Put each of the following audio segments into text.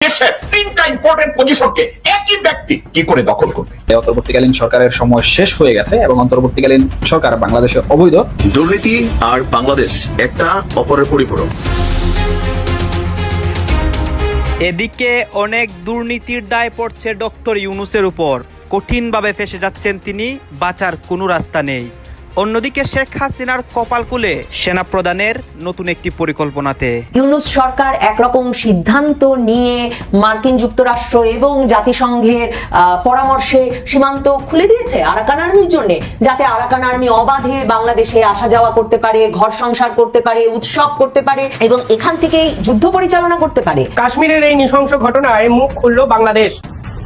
দেশের তিনটা ইম্পর্টেন্ট পজিশনকে একই ব্যক্তি কি করে দখল করবে? অন্তর্বর্তীকালীন সরকারের সময় শেষ হয়ে গেছে এবং অন্তর্বর্তীকালীন সরকার বাংলাদেশে অবৈধ। দুর্নীতি আর বাংলাদেশ একটা অপরের পরিপূরক। এদিকে অনেক দুর্নীতির দায় পড়ছে ডক্টর ইউনূসের উপর। কঠিনভাবে ফেঁসে যাচ্ছেন তিনি, বাঁচার কোনো রাস্তা নেই। অন্যদিকে শেখ হাসিনার কপাল খুলে সেনা প্রদানের নতুন একটি পরিকল্পনাতে ইউনূস সরকার একরকম সিদ্ধান্ত নিয়ে মার্কিন যুক্তরাষ্ট্র এবং জাতিসংঘের পরামর্শে সীমান্ত খুলে দিয়েছে আরাকান আর্মির জন্য, যাতে আরাকান আর্মি অবাধে বাংলাদেশে আসা যাওয়া করতে পারে, ঘর সংসার করতে পারে, উৎসব করতে পারে এবং এখান থেকেই যুদ্ধ পরিচালনা করতে পারে। কাশ্মীরের এই নৃশংস ঘটনায় মুখ খুলল বাংলাদেশ।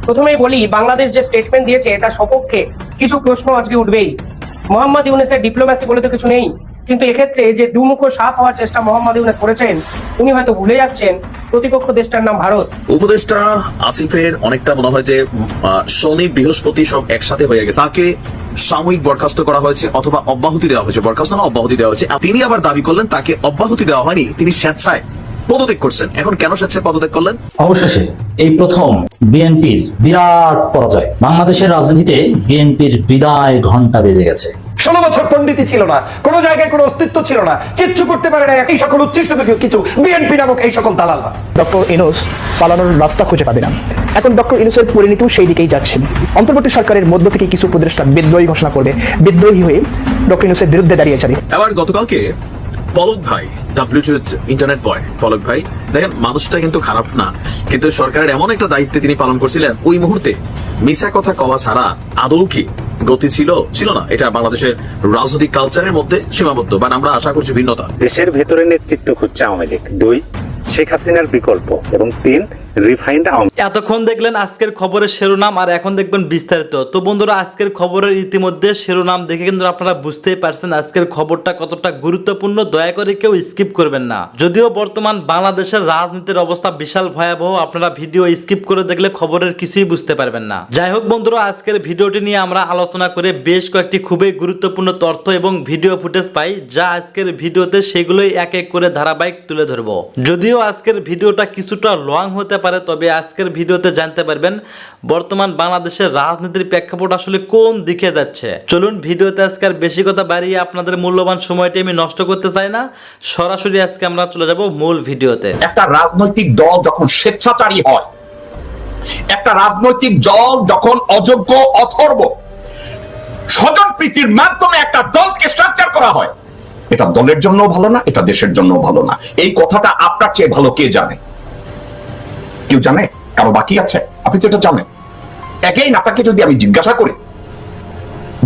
প্রথমেই বলি, বাংলাদেশ যে স্টেটমেন্ট দিয়েছে তার সপক্ষে কিছু প্রশ্ন আজকে উঠবেই। মোহাম্মদ ইউনূসের ডিপ্লোম্যাসি বলে তো কিছু নেই, কিন্তু এক্ষেত্রে যে দুমুখো সাপ হওয়ার চেষ্টা মোহাম্মদ ইউনূস করেছেন, উনি হয়তো ভুলে যাচ্ছেন প্রতিপক্ষ দেশটার নাম ভারত। উপদেষ্টা আসিফের অনেকটা মনে হয় যে শনি বৃহস্পতি সব একসাথে হয়ে গেছে। তাকে সাময়িক বরখাস্ত করা হয়েছে অথবা অব্যাহতি দেওয়া হয়েছে, বরখাস্ত না অব্যাহতি দেওয়া হয়েছে। তিনি আবার দাবি করলেন তাকে অব্যাহতি দেওয়া হয়নি, তিনি স্বেচ্ছায় পদত্যাগ করছেন। এখন কেন স্বেচ্ছায় পদত্যাগ করলেন? অবশেষে এই প্রথম বিএনপির বিরাট পরাজয়। বাংলাদেশের রাজনীতিতে বিএনপির বিদায় ঘন্টা বেজে গেছে। 16 বছর পণ্ডিতি ছিল না, কোনো জায়গায় কোনো অস্তিত্ব ছিল না, কিচ্ছু করতে পারে না এই সকল উচ্ছিষ্ট কিছু বিএনপি নামক এই সকল দালালরা। ডক্টর ইউনূস পালানোর রাস্তা খুঁজে পাবে না। এখন ডক্টর ইউনূসের পরিণতিও সেই দিকেই যাচ্ছে। অন্তর্বর্তী সরকারের মধ্য থেকে কিছু উপদেষ্টা বিদ্রোহী ঘোষণা করবে, বিদ্রোহী হয়ে ডক্টর ইউনূসের বিরুদ্ধে দাঁড়িয়ে যাবে। এবার গতকালকে পলক ভাই, ইন্টারনেট বয় পলক ভাই, দেখেন মানুষটা কিন্তু খারাপ না, কিন্তু সরকারের এমন একটা দায়িত্বে তিনি পালন করছিলেন, ওই মুহূর্তে মিছা কথা কওয়া ছাড়া আদৌ কি গতি ছিল না। এটা বাংলাদেশের রাজনৈতিক কালচারের মধ্যে সীমাবদ্ধ, বাট আমরা আশা করছি ভিন্নতা। দেশের ভেতরে নেতৃত্ব খুঁজছে আওয়ামী লীগ, 2 শেখ হাসিনার বিকল্প এবং 3 রিফাইন্ড আওয়ামী। এতক্ষণ দেখলেন আজকের খবরের শিরোনাম, আর এখন দেখবেন বিস্তারিত। তো বন্ধুরা, আজকের খবরের ইতিমধ্যে শিরোনাম দেখে কিন্তু আপনারা বুঝতেই পারছেন আজকের খবরটা কতটা গুরুত্বপূর্ণ। দয়া করে কেউ স্কিপ করবেন না। যদিও বর্তমান বাংলাদেশের রাজনীতির অবস্থা বিশাল ভয়াবহ, আপনারা ভিডিও স্কিপ করে দেখলে খবরের কিছুই বুঝতে পারবেন না। যাই হোক বন্ধুরা, আজকের ভিডিওটি নিয়ে আমরা আলোচনা করে বেশ কয়েকটি খুবই গুরুত্বপূর্ণ তথ্য এবং ভিডিও ফুটেজ পাই, যা আজকের ভিডিওতে সেগুলোই এক এক করে ধারাবাহিক তুলে ধরবো। যদিও আজকের ভিডিওটা কিছুটা লং হতে পারে, তবে আজকের ভিডিওতে জানতে পারবেন বর্তমান বাংলাদেশের রাজনীতির প্রেক্ষাপট আসলে কোন দিকে যাচ্ছে। চলুন ভিডিওতে আজকে আর বেশি কথা বাড়িয়ে আপনাদের মূল্যবান সময়টি আমি নষ্ট করতে চাই না, সরাসরি আজকে আমরা চলে যাব মূল ভিডিওতে। একটা রাজনৈতিক দল যখন স্বেচ্ছাচারী হয়, একটা রাজনৈতিক দল যখন অযোগ্য অথর্ব স্বজনপ্রীতির মাধ্যমে একটা দলকে স্ট্রাকচার করা হয়, এটা দলের জন্য ভালো না, এটা দেশের জন্য ভালো না। এই কথাটা আপনার চেয়ে ভালো কে জানে? কেউ জানে? কারো বাকি আছে? আপনি তো এটা জানেন। এগেইন আপনাকে যদি আমি জিজ্ঞাসা করি,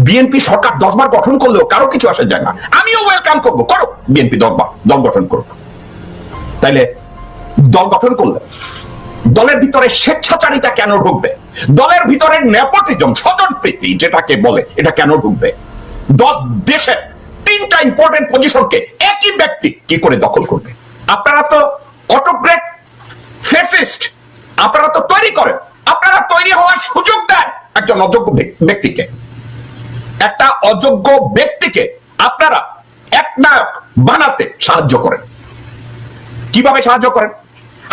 বিএনপি সরকার 10 বার গঠন করলেও কারো কিছু আসে যায় না, আমিও ওয়েলকাম করবো, করো বিএনপি 10 বার দল গঠন করুক। তাইলে দল গঠন করলে দলের ভিতরে স্বেচ্ছাচারিতা কেন ঢুকবে? দলের ভিতরে নেপোটিজম, স্বজনপ্রীতি যেটাকে বলে, এটা কেন ঢুকবে? দেশের তিনটা ইম্পর্টেন্ট পজিশনকে একই ব্যক্তি কি করে দখল করবে? আপনারা তো অটোক্রেট, ফ্যাসিস্ট, আপনারা তো তৈরি করেন, আপনারা তৈরি হওয়ার সুযোগ দেন একজন অযোগ্য ব্যক্তিকে। একটা অযোগ্য ব্যক্তিকে আপনারা একনায়ক বানাতে সাহায্য করেন। কিভাবে সাহায্য করেন?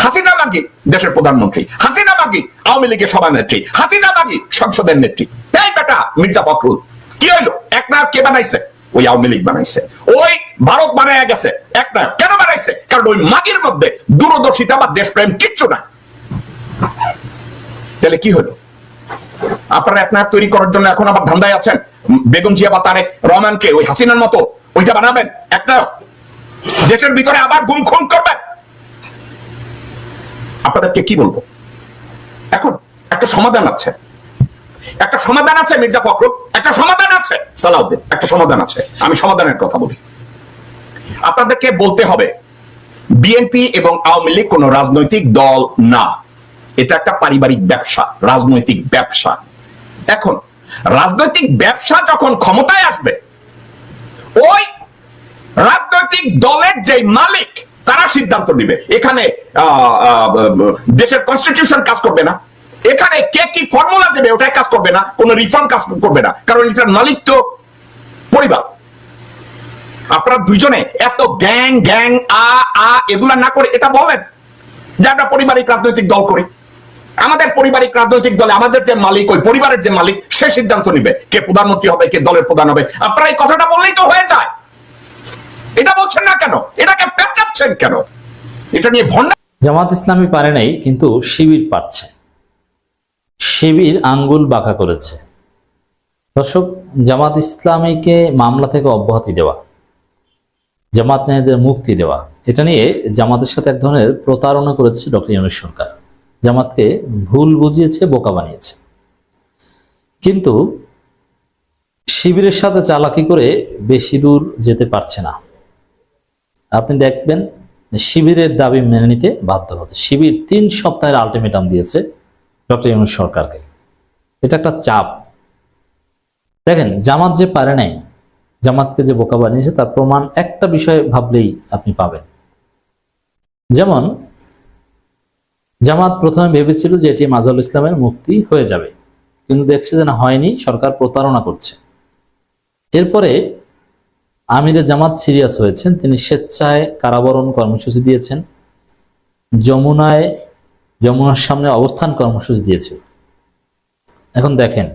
হাসিনা মাগি দেশের প্রধানমন্ত্রী, হাসিনা মাগি আওয়ামী লীগের সভানেত্রী, হাসিনা মাগি সংসদের নেত্রী। তাই বেটা মির্জা ফখরুল কি হইলো? একনায়ক কে বানাইছে? ওই আওয়ামী লীগ বানাইছে। ওই ভারত বানায় গেছে একনায়ক। কেন বানাইছে? কারণ ওই মাগির মধ্যে দূরদর্শিতা বা দেশপ্রেম কিচ্ছু নাই। তাহলে কি হলো? আপনারা একনায়ক তৈরি করার জন্য এখন আবার ধান্দায় আছেন। বেগম জিয়া বা তারেক রহমানকে ওই হাসিনার মতো ওইটা বানাবেন একনায়ক, দেশের ভিতরে আবার গুম খুন করবেন। আপনাদেরকে কি বলবো? এখন একটা সমাধান আছে, একটা সমাধান আছে মির্জা ফখরুল, একটা সমাধান আছে সালাউদ্দিন, একটা সমাধান আছে। আমি সমাধানের কথা বলি। আপনাদেরকে বলতে হবে বিএনপি এবং আওয়ামী লীগ কোন রাজনৈতিক দল না, এটা একটা পারিবারিক ব্যবসা, রাজনৈতিক ব্যবসা। এখন রাজনৈতিক ব্যবসা যখন ক্ষমতায় আসবে, ওই রাজনৈতিক দলের যে মালিক তারা সিদ্ধান্ত নিবে। এখানে দেশের কনস্টিটিউশন কাজ করবে না, এখানে কে কি ফর্মুলা দেবে ওটাই কাজ করবে না, কোন রিফর্ম কাজ করবে না, কারণ এটার মালিক তো পরিবার। আপনারা দুইজনে এত গ্যাং গ্যাং এগুলা না করে এটা বলেন যে আমরা পারিবারিক রাজনৈতিক দল করি। আমাদের পারিবারিক রাজনৈতিক দলে আমাদের যে মালিক, ওই পরিবারের যে মালিক, সে সিদ্ধান্ত নিবে কে প্রধানমন্ত্রী হবে, কে দলের প্রধান হবে। আপনারা এই কথাটা বললেই তো হয়ে যায়। এটা বলছেন না কেন? এটাকে পেঁচাচ্ছেন কেন? এটা নিয়ে ভণ্ডা। জামাত ইসলামী পারে নাই, কিন্তু শিবির পারছে। শিবির আঙ্গুল বাঁকা করেছে। দর্শক, জামাত ইসলামীকে মামলা থেকে অব্যাহতি দেওয়া, জামাত নেতাদের মুক্তি দেওয়া, এটা নিয়ে জামাতের সাথে এক ধরনের প্রতারণা করেছে ডক্টর ইউনূস সরকার। জামাতকে ভুল বুঝিয়েছে, বোকা বানিয়েছে। কিন্তু শিবিরের সাথে চালাকি করে বেশি দূর যেতে পারছে না। আপনি দেখবেন শিবিরের দাবি মেনে নিতে বাধ্য হচ্ছে। শিবির 3 সপ্তাহের আলটিমেটাম দিয়েছে ডক্টর ইউনূস সরকারকে। এটা একটা চাপ। দেখেন, জামাত যে পারে নাই, জামাতকে যে বোকা বানিয়েছে, তার প্রমাণ একটা বিষয়ে ভাবলেই আপনি পাবেন। যেমন জামাত প্রথমে ভেবেছিল যে এটি আজহারুল ইসলামের মুক্তি হয়ে যাবে, কিন্তু দেখছে যে না, হয়নি, সরকার প্রতারণা করছে। এরপরে আমিরে জামাত সিরিয়াস হয়েছেন, তিনি স্বেচ্ছায় কারাবরণ কর্মসূচি দিয়েছেন, যমুনার সামনে অবস্থান কর্মসূচি দিয়েছিল। এখন দেখেন,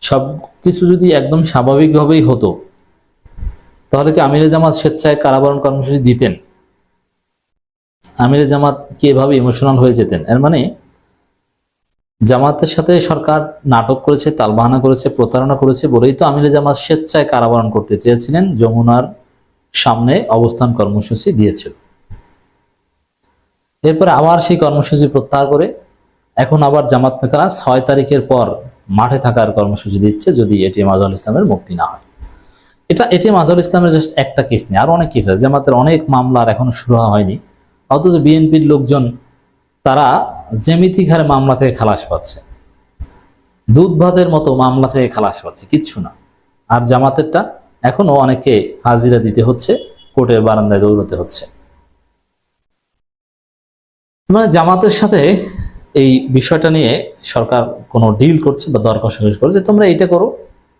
সব কিছু যদি একদম স্বাভাবিকভাবেই হতো, তাহলে কি আমিরে জামাত স্বেচ্ছায় কারাবরণ কর্মসূচি দিতেন? আমিরে জামাত কি এভাবে ইমোশনাল হয়ে যেতেন? এর মানে জামাতের সাথে সরকার নাটক করেছে, তালবাহানা করেছে, প্রতারণা করেছে বলেই তো আমিরে জামাত স্বেচ্ছায় কারাবরণ করতে চেয়েছিলেন, যমুনার সামনে অবস্থান কর্মসূচি দিয়েছিল। এরপরে আবার সেই কর্মসূচি প্রত্যাহার করে এখন আবার জামাত নেতারা 6 তারিখের পর মাঠে থাকার কর্মসূচি দিচ্ছে যদি এটিএম আজহারুল ইসলামের মুক্তি না হয়। এটা এটিএম আজহারুল ইসলামের জাস্ট একটা কেস নেই, আরো অনেক কেস আছে। জামাতের অনেক মামলা আর এখনো শুরু হয়নি, অথচ বিএনপির লোকজন তারা জ্যামিতিক হারে মামলা থেকে খালাস পাচ্ছে, দুধ ভাতের মতো মামলা থেকে খালাস পাচ্ছে, কিচ্ছু না। আর জামাতেরটা এখনো অনেকে হাজিরা দিতে হচ্ছে, কোর্টের বারান্দায় দৌড়াতে হচ্ছে। মানে জামাতের সাথে এই বিষয়টা নিয়ে সরকার কোনো ডিল করছে বা দর কষাকষি করছে, তোমরা এইটা করো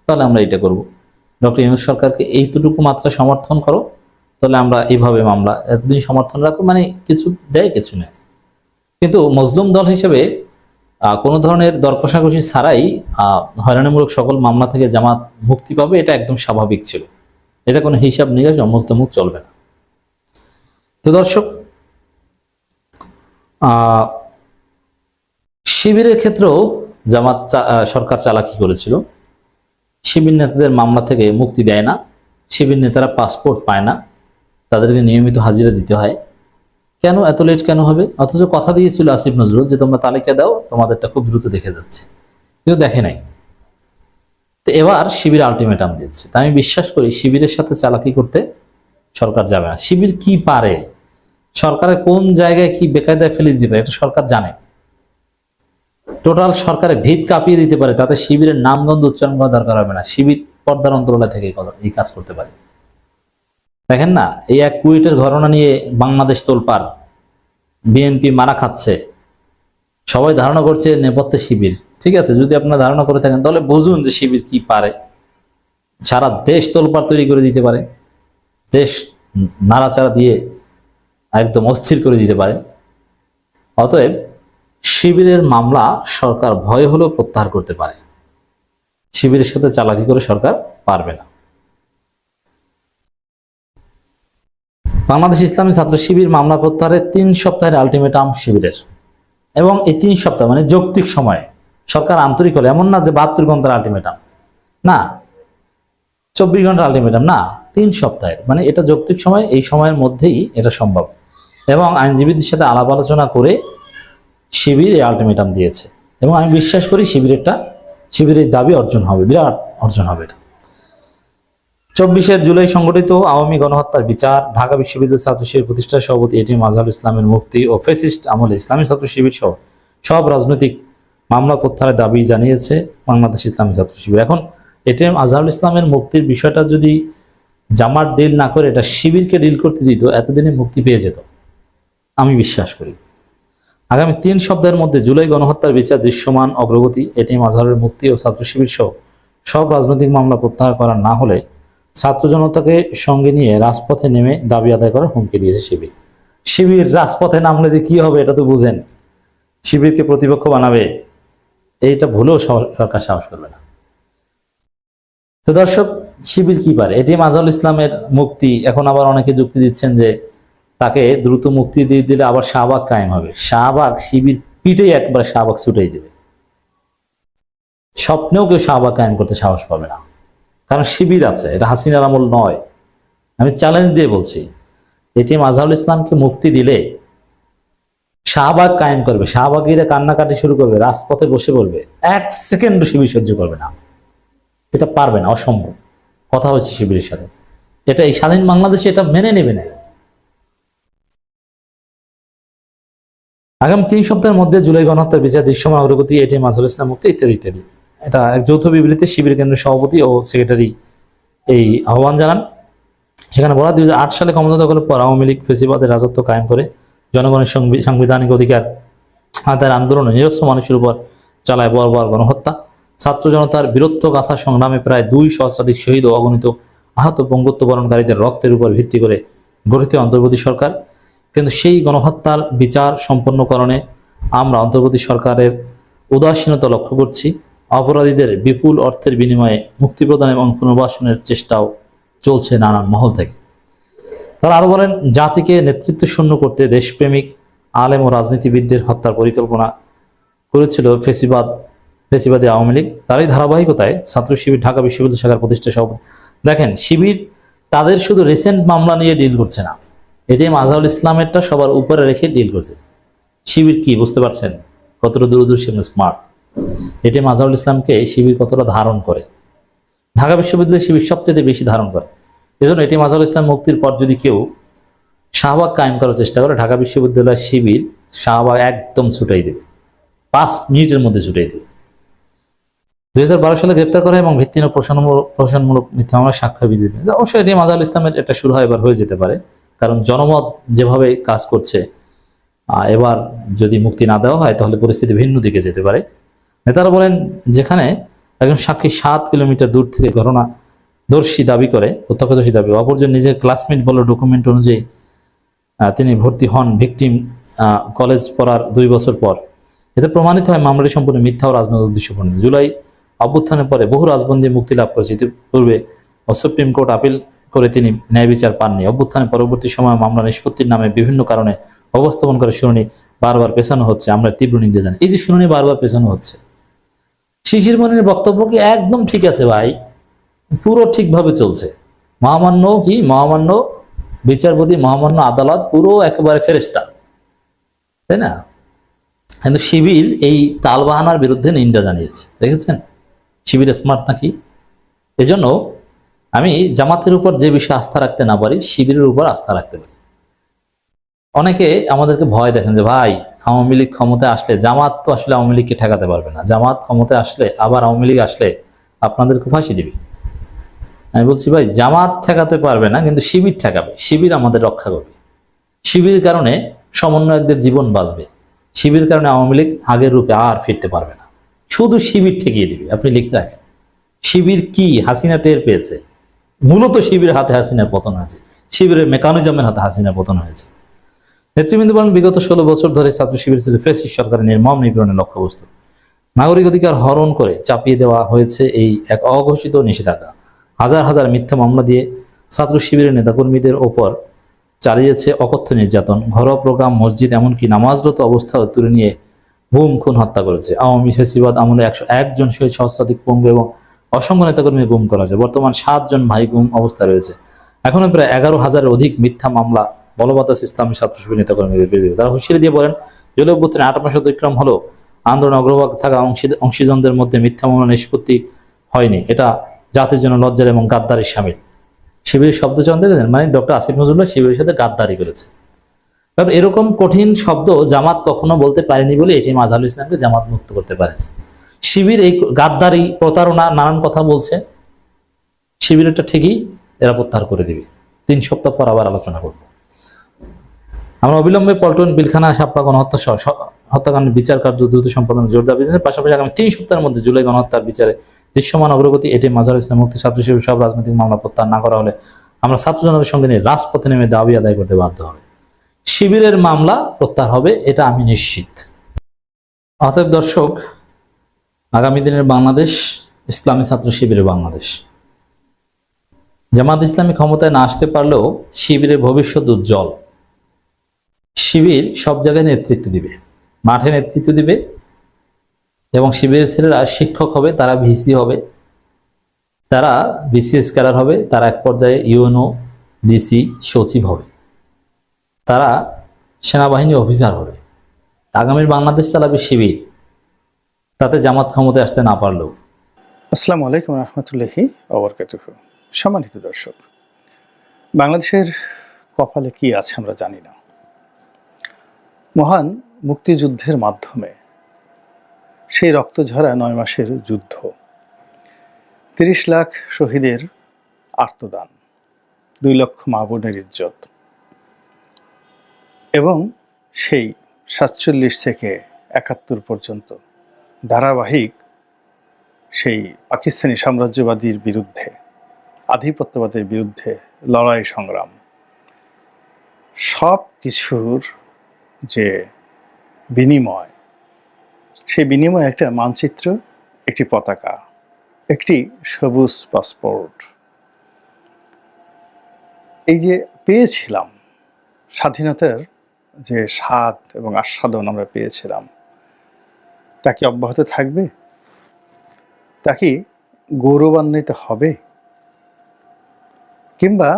তাহলে আমরা এটা করব। ডক্টর ইউনূস সরকারকে এইটুকু মাত্রা সমর্থন করো, তাহলে আমরা এইভাবে মামলা এতদিন সমর্থন রাখো, মানে কিছু দেয় কিছু নেই। কিন্তু মজলুম দল হিসেবে কোনো ধরনের দর কষাকষি ছাড়াই হয়রানিমূলক সকল মামলা থেকে জামাত মুক্তি পাবে, এটা একদম স্বাভাবিক ছিল। এটা কোনো হিসাব নিকাশ মুক্ত মুখ চলবে না। তো দর্শক, শিবিরের ক্ষেত্রেও জামাত সরকার চালাকি করেছিল। শিবির নেতাদের মামলা থেকে মুক্তি দেয় না, শিবির নেতারা পাসপোর্ট পায় না, তাদেরকে নিয়মিত হাজিরা দিতে হয়। কেন এত লেট কেন হবে? অথচ কথা দিয়েছিল আসিফ নজরুল যে তোমরা তালিকা দাও, তোমাদেরটা খুব দ্রুত দেখে যাচ্ছে, কিন্তু দেখে নাই। তো এবার শিবির আলটিমেটাম দিচ্ছে। তা আমি বিশ্বাস করি শিবিরের সাথে চালাকি করতে সরকার যাবে না। শিবির কি পারে, সরকারের কোন জায়গায় কি বেকায়দায় ফেলে দিতে পারে, এটা সরকার জানে। টোটাল সরকারের ভিত কাঁপিয়ে দিতে পারে, তাতে শিবিরের নামগন্ধ উচ্চারণ করা দরকার হবে না। শিবির পর্দার অন্তরালে থেকে এই কাজ করতে পারে। দেখেন না, এই এক কুয়েটের ঘটনা নিয়ে বাংলাদেশ তোলপাড়, বিএনপি মারা খাচ্ছে, সবাই ধারণা করছে নেপথ্যে শিবির। ঠিক আছে, যদি আপনারা ধারণা করে থাকেন তাহলে বুঝুন যে শিবির কি পারে। সারা দেশ তোলপাড় তৈরি করে দিতে পারে, দেশ নাড়াচাড়া দিয়ে একদম অস্থির করে দিতে পারে। অতএব শিবিরের মামলা সরকার ভয় হলেও প্রত্যাহার করতে পারে, শিবিরের সাথে চালাকি করে সরকার পারবে না। বাংলাদেশ ইসলামী ছাত্র শিবির মামলা প্রত্যাহারের 3 সপ্তাহের আলটিমেটাম শিবিরের, এবং এই 3 সপ্তাহ মানে যৌক্তিক সময়ে সরকার আন্তরিক হলে, এমন না যে 72 ঘন্টার আলটিমেটাম না, 24 ঘন্টার আলটিমেটাম না, 3 সপ্তাহের, মানে এটা যৌক্তিক সময়, এই সময়ের মধ্যেই এটা সম্ভব। এবং আইনজীবীদের সাথে আলাপ আলোচনা করে শিবির এই আলটিমেটাম দিয়েছে, এবং আমি বিশ্বাস করি শিবিরের দাবি অর্জন হবে, বিরাট অর্জন হবে এটা। 24শে জুলাই সংগঠিত আওয়ামী গণহত্যার বিচার, ঢাকা বিশ্ববিদ্যালয় ছাত্র শিবির প্রতিষ্ঠা সভাপতি এটিএম আজহারুল ইসলামের মুক্তি ও ফ্যাসিস্ট আমলে ইসলামী ছাত্র শিবির সহ সব রাজনৈতিক মামলা প্রত্যাহারের দাবি জানিয়েছে বাংলাদেশ ইসলামী ছাত্র শিবির। এখন এটিএম আজহারুল ইসলামের মুক্তির বিষয়টা যদি জামাত ডিল না করে এটা শিবিরকে ডিল করতে দিত, এতদিনে মুক্তি পেয়ে যেত, আমি বিশ্বাস করি। আগামী 3 সপ্তাহের মধ্যে জুলাই গণহত্যার বিচার, দৃশ্যমান অগ্রগতি, এটিএম আজহারের মুক্তি ও ছাত্র শিবির সহ সব রাজনৈতিক মামলা প্রত্যাহার করা না হলে ছাত্র জনতাকে সঙ্গে নিয়ে রাজপথে নেমে দাবি আদায় করার হুমকি দিয়েছে শিবির। শিবির রাজপথে নামলে যে কি হবে এটা তো বুঝেন, শিবিরকে প্রতিপক্ষ বানাবে, এইটা ভুলেও সরকার সাহস করবে না। তো দর্শক, শিবির কি পারে? এটিএম আজহারুল ইসলামের মুক্তি, এখন আবার অনেকে যুক্তি দিচ্ছেন যে তাকে দ্রুত মুক্তি দিয়ে দিলে আবার শাহবাগ কায়েম হবে। শাহবাগ শিবির পিঠেই একবার শাহবাগ ছুটেই দেবে। স্বপ্নেও কেউ শাহবাগ কায়েম করতে সাহস পাবে না, কারণ শিবির আছে, এটা হাসিনার আমল নয়। আমি চ্যালেঞ্জ দিয়ে বলছি, এটিএম আজহারুল ইসলামকে মুক্তি দিলে শাহবাগ কায়েম করবে, শাহবাগীরা কান্নাকাটি শুরু করবে, রাজপথে বসে পড়বে, 1 সেকেন্ডও শিবির সহ্য করবে না। এটা পারবে না, অসম্ভব। কথা হচ্ছে শিবিরের সাথে, এটা এই স্বাধীন বাংলাদেশে এটা মেনে নেবে না। আগামী 3 সপ্তাহের মধ্যে জুলাই গণহত্যার বিচার, দৃশ্যমান অগ্রগতি, এটিএম আজহারুল ইসলাম মুক্তি ইত্যাদি ইত্যাদি। এটা এক যৌথ বিবৃতি শিবির কেন্দ্রের সভাপতি ও সেক্রেটারি এই আহ্বান জানান। সেখানে বলা, 2008 সালে ক্ষমতা দখলের পর আওয়ামী লীগ ফেসিবাদের রাজত্ব কায়েম করে জনগণের সাংবিধানিক অধিকার আদায়ের আন্দোলনে নিজস্ব মানুষের উপর চালায় বর্বর গণহত্যা। ছাত্র জনতার বীরত্ব গাথা সংগ্রামে প্রায় 2 সহস্রাধিক শহীদ ও অগণিত আহত পঙ্গুত্ব বরণকারীদের রক্তের উপর ভিত্তি করে গঠিত অন্তর্বর্তী সরকার। কিন্তু সেই গণহত্যার বিচার সম্পন্নকরণে আমরা অন্তর্বর্তী সরকারের উদাসীনতা লক্ষ্য করছি। অপরাধীদের বিপুল অর্থের বিনিময়ে মুক্তি প্রদান এবং পুনর্বাসনের চেষ্টাও চলছে নানান মহল থেকে। তারা আরো বলেন, জাতিকে নেতৃত্ব শূন্য করতে দেশপ্রেমিক আলেম ও রাজনীতিবিদদের হত্যার পরিকল্পনা করেছিল ফেসিবাদী আওয়ামী লীগ। তারই ধারাবাহিকতায় ছাত্র শিবির ঢাকা বিশ্ববিদ্যালয় শাখার প্রতিষ্ঠা সভাপতি। দেখেন, শিবির তাদের শুধু রিসেন্ট মামলা নিয়ে ডিল করছে না, এটিএম আজহারুল ইসলামেরটা সবার উপরে রেখে ডিল করছে। শিবির কি বুঝতে পারছেন? কতটা দূরদর্শী স্মার্ট। এটিএম আজহারুল ইসলামকে শিবির কতটা ধারণ করে। ঢাকা বিশ্ববিদ্যালয়ে শিবির সবচেয়ে বেশি ধারণ করে। এজন্য এটিএম আজহারুল ইসলাম মুক্তির পর যদি কেউ শাহবাগ কায়েম করার চেষ্টা করে, ঢাকা বিশ্ববিদ্যালয়ের শিবির শাহবাগ একদম ছুটাই দেবে, 5 মিনিটের মধ্যে ছুটাই দেবে। 2012 সালে গ্রেপ্তার করা এবং ভিত্তিহীন প্রশাসনমূলক মিথ্যা মামলার সাক্ষ্য বিধি। অবশ্যই এটিএম আজহারুল ইসলামের এটা শুরু হয়, এবার হয়ে যেতে পারে, কারণ জনমত যেভাবে কাজ করছে, এবার যদি মুক্তি না দেওয়া হয় তাহলে পরিস্থিতি ভিন্ন দিকে যেতে পারে। নেতারা বলেন, যেখানে একজন সাক্ষী 7 কিলোমিটার দূর থেকে ঘটনাদর্শী দাবি করে, প্রত্যক্ষদর্শী দাবি, অপরজন নিজের ক্লাসমেট বলে ডকুমেন্ট অনুযায়ী তিনি ভর্তি হন ভিকটিম কলেজ পড়ার 2 বছর পর, এতে প্রমাণিত হয় মামলাটি সম্পূর্ণ মিথ্যা ও রাজনৈতিক উদ্দেশ্যপূর্ণ। জুলাই অভ্যুত্থানের পরে বহু রাজবন্দী মুক্তি লাভ করেছে। ইতিপূর্বে সুপ্রিম কোর্ট আপিল করে তিনি ন্যায় বিচার পাননি। অভ্যুত্থানের পরবর্তী সময়ে মামলা নিষ্পত্তির নামে বিভিন্ন কারণে অবস্থাপন করে শুনানি বারবার পেছানো হচ্ছে, আমরা তীব্র নিন্দা জানাই। এই যে শুনানি বারবার পেছানো হচ্ছে, শিশির মনির বক্তব্য কি একদম ঠিক আছে ভাই, পুরো ঠিকভাবে চলছে। মহামান্য বিচারপতি, মহামান্য আদালত পুরো একেবারে ফেরেশতা, তাই না? কিন্তু শিবির এই তালবাহানার বিরুদ্ধে নিন্দা জানিয়েছে। দেখেছেন শিবির স্মার্ট নাকি? এজন্য আমি জামাতের উপর যে বিষয়ে আস্থা রাখতে না পারি, শিবিরের উপর আস্থা রাখতে পারি। অনেকে আমাদেরকে ভয় দেখেন যে ভাই আওয়ামী লীগ ক্ষমতায় আসলে, জামাত তো আসলে আওয়ামী লীগকে ঠেকাতে পারবে না, জামাত ক্ষমতায় আসলে আবার আওয়ামী লীগ আসলে আপনাদেরকে ফাঁসি দিবে। আমি বলছি ভাই, জামাত ঠেকাতে পারবে না, কিন্তু শিবির ঠেকাবে, শিবির আমাদের রক্ষা করবে। শিবির কারণে সমন্বয়কদের জীবন বাঁচবে, শিবির কারণে আওয়ামী লীগ আগের রূপে আর ফিরতে পারবে না, শুধু শিবির ঠেকিয়ে দিবে। আপনি লিখে রাখেন, শিবির কি হাসিনা টের পেয়েছে, মূলত শিবিরের হাতে হাসিনার পতন হয়েছে, শিবিরের মেকানিজমের হাতে হাসিনার পতন হয়েছে। নেতৃবৃন্দ বলেন, বিগত 16 বছর ধরে ছাত্র শিবির ছিল ফ্যাসিস্ট সরকারের নির্মম নিপীড়নের লক্ষ্যবস্তু। নাগরিক অধিকার হরণ করে চাপিয়ে দেওয়া হয়েছে এই এক অঘোষিত নিষেধাজ্ঞা। হাজার হাজার মিথ্যা মামলা দিয়ে ছাত্র শিবিরের নেতাকর্মীদের ওপর চালিয়েছে অকথ্য নির্যাতন। ঘরোয়া প্রোগ্রাম, মসজিদ, এমনকি নামাজরত অবস্থাও তুলে নিয়ে গুম খুন হত্যা করেছে। আওয়ামী ফেসিবাদ আমলে 101 জন শহীদ, সহস্রাধিক পঙ্গু এবং অসংখ্য নেতাকর্মী গুম করা হয়েছে। বর্তমান 7 জন ভাই গুম অবস্থা রয়েছে। এখনো প্রায় 11,000-এর অধিক মিথ্যা মামলা বলবৎ আছে ইসলামী ছাত্র শিবির নেতাকর্মীদের বিরুদ্ধে। তারা হুঁশিয়ারি দিয়ে বলেন, জুলাই অভ্যুত্থানে 8 মাস অতিক্রম হলো, আন্দোলন অগ্রভাগ থাকা অংশীজনদের মধ্যে মিথ্যা মামলা নিষ্পত্তি হয়নি। এটা জাতির জন্য লজ্জার এবং গাদ্দারির শামিল। শিবিরের শব্দচয়ন দেখেছেন, মানে ডক্টর আসিফ নজরুল্লাহ শিবিরের সাথে গাদ্দারি করেছে। কারণ এরকম কঠিন শব্দ জামাত কখনো বলতে পারেনি বলে এটিএম আজহারুল ইসলামকে জামাত মুক্ত করতে পারেনি। শিবির এই গাদ্দারি, প্রতারণা, নানান কথা বলছে, শিবিরেরটা ঠিকই এরা প্রত্যাহার করে দিবে। 3 সপ্তাহ পর আবার আলোচনা করব। আমরা অবিলম্বে পল্টন, পিলখানা, শাপলা গণহত্যা হত্যাকাণ্ডের বিচার কার্য দ্রুত সম্পাদনের জোর দাবি জানাই। পাশাপাশি আগামী 3 সপ্তাহের মধ্যে জুলাই গণহত্যার বিচারে দৃশ্যমান অগ্রগতি, এটিএম আজহারুল ইসলাম মুক্তি, ছাত্র শিবির সব রাজনৈতিক মামলা প্রত্যাহার না করা হলে আমরা ছাত্র জনতার সঙ্গে নিয়ে রাজপথে নেমে দাবি আদায় করতে বাধ্য হবে। শিবিরের মামলা প্রত্যাহার হবে, এটা আমি নিশ্চিত। অতএব দর্শক, আগামী দিনের বাংলাদেশ ইসলামী ছাত্র শিবিরের বাংলাদেশ। জামাত ইসলামী ক্ষমতায় না আসতে পারলেও শিবিরের ভবিষ্যৎ উজ্জ্বল। শিবির সব জায়গায় নেতৃত্ব দিবে, মাঠে নেতৃত্ব দিবে, এবং শিবিরের ছেলেরা শিক্ষক হবে, তারা ভিসি হবে, তারা বিসিএস ক্যাডার হবে, তারা এক পর্যায়ে ইউএনও, ডিসি, সচিব হবে, তারা সেনাবাহিনী অফিসার হবে। আগামীর বাংলাদেশ চালাবে শিবির, তাতে জামাত ক্ষমতায় আসতে না পারলেও। আসসালামু আলাইকুম রহমতুল্লাহি ওবরকাতুহু। সম্মানিত দর্শক, বাংলাদেশের কপালে কি আছে আমরা জানি না। মহান মুক্তিযুদ্ধের মাধ্যমে সেই রক্তঝরা 9 মাসের যুদ্ধ, 30 লাখ শহীদের আর্তদান, 2 লক্ষ মা বোনের ইজ্জত, এবং সেই 47 থেকে 71 পর্যন্ত ধারাবাহিক সেই পাকিস্তানি সাম্রাজ্যবাদীর বিরুদ্ধে, আধিপত্যবাদের বিরুদ্ধে লড়াই সংগ্রাম, সব কিছুর যে বিনিময়, সেই বিনিময়ে একটা মানচিত্র, একটি পতাকা, একটি সবুজ পাসপোর্ট, এই যে পেয়েছিলাম স্বাধীনতার যে স্বাদ এবং আস্বাদন আমরা পেয়েছিলাম, তা কি অব্যাহত থাকবে? তা কি গৌরবান্বিত হবে? কিংবা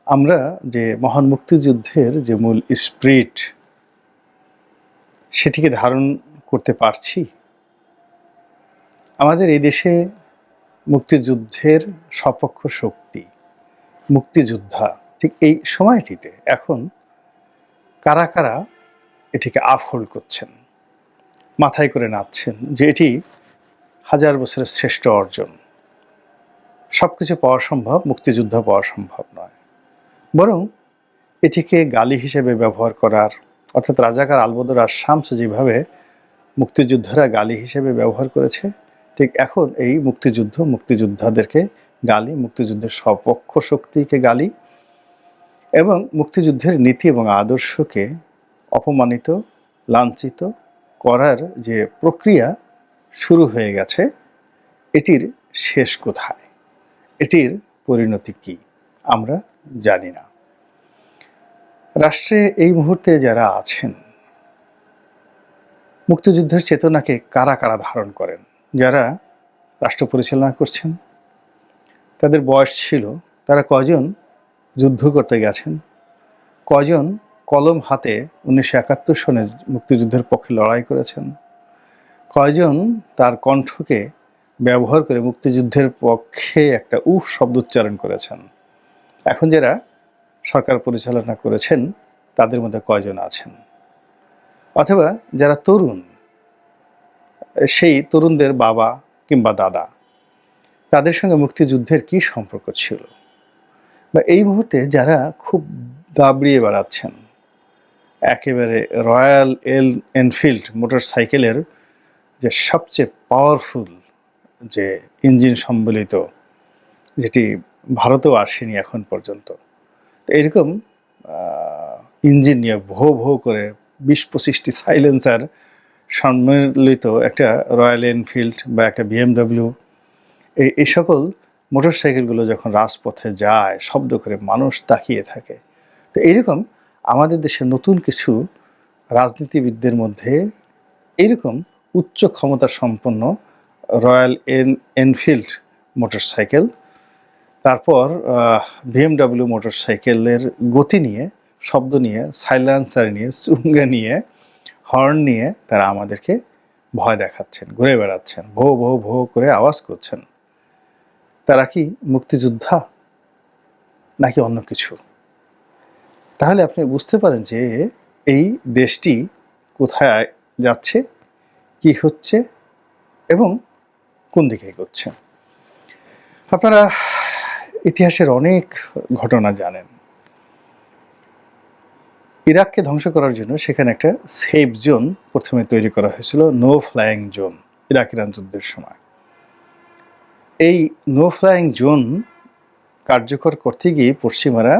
আমরা যে মহান মুক্তিযুদ্ধের যে মূল স্পিরিট, সেটিকে ধারণ করতে পারছি? আমাদের এই দেশে মুক্তিযুদ্ধের সপক্ষ শক্তি, মুক্তিযোদ্ধা, ঠিক এই সময়টিতে এখন কারা কারা এটিকে আপহোল্ড করছেন, মাথায় করে নাচছেন যে এটি 1000 বছরের শ্রেষ্ঠ অর্জন, সব কিছু পাওয়া সম্ভব, মুক্তিযুদ্ধ পাওয়া সম্ভব নয়, বরং এটিকে গালি হিসেবে ব্যবহার করার, অর্থাৎ রাজাকার আলবদর আর শামস যেভাবে মুক্তিযোদ্ধারা গালি হিসেবে ব্যবহার করেছে, ঠিক এখন এই মুক্তিযুদ্ধ মুক্তিযোদ্ধাদেরকে গালি, মুক্তিযুদ্ধের সপক্ষ শক্তিকে গালি, এবং মুক্তিযুদ্ধের নীতি এবং আদর্শকে অপমানিত, লাঞ্ছিত করার যে প্রক্রিয়া শুরু হয়ে গেছে, এটির শেষ কোথায়, এটির পরিণতি কি আমরা জানি না। রাষ্ট্রে এই মুহূর্তে যারা আছেন, মুক্তিযুদ্ধের চেতনাকে কারা কারা ধারণ করেন, যারা রাষ্ট্র পরিচালনা করছেন, তাদের বয়স ছিল, তারা কজন যুদ্ধ করতে গেছেন, কজন কলম হাতে 1971 সনে মুক্তিযুদ্ধের পক্ষে লড়াই করেছেন, কয়জন তার কণ্ঠকে ব্যবহার করে মুক্তিযুদ্ধের পক্ষে একটা উফ শব্দ উচ্চারণ করেছেন, এখন যারা সরকার পরিচালনা করেছেন তাদের মধ্যে কয়জন আছেন, অথবা যারা তরুণ, সেই তরুণদের বাবা কিংবা দাদা, তাদের সঙ্গে মুক্তিযুদ্ধের কি সম্পর্ক ছিল, বা এই মুহূর্তে যারা খুব দাবড়িয়ে বেড়াচ্ছেন, একেবারে রয়্যাল এনফিল্ড মোটরসাইকেলের যে সবচেয়ে পাওয়ারফুল যে ইঞ্জিন সম্বলিত, যেটি ভারতেও আসেনি এখন পর্যন্ত, তো এরকম ইঞ্জিন নিয়ে ভো ভো করে 20-25টি সাইলেন্সার সম্মিলিত একটা রয়্যাল এনফিল্ড বা একটা BMW, এই সকল মোটরসাইকেলগুলো যখন রাজপথে যায়, শব্দ করে মানুষ তাকিয়ে থাকে, তো এইরকম আমাদের দেশের নতুন কিছু রাজনীতিবিদদের মধ্যে এইরকম উচ্চ ক্ষমতা সম্পন্ন রয়্যাল এনফিল্ড মোটরসাইকেল, তারপর BMW মোটরসাইকেলের গতি নিয়ে, শব্দ নিয়ে, সাইলেন্সার নিয়ে, চুঙ্গা নিয়ে, হর্ন নিয়ে তারা আমাদেরকে ভয় দেখাচ্ছেন, ঘুরে বেড়াচ্ছেন, ভো ভো ভো করে আওয়াজ করছেন। তারা কি মুক্তিযোদ্ধা নাকি অন্য কিছু? তাহলে আপনি বুঝতে পারেন যে এই দেশটি কোথায় যাচ্ছে, কি হচ্ছে এবং কোন দিকে এগোচ্ছে। আপনারা ইতিহাসের অনেক ঘটনা জানেন। ইরাককে ধ্বংস করার জন্য সেখানে একটা সেফ জোন প্রথমে তৈরি করা হয়েছিল, no flying zone, Iraq Iran যুদ্ধের সময়। এই নো ফ্লাইং জোন কার্যকর করতে গিয়ে পশ্চিমারা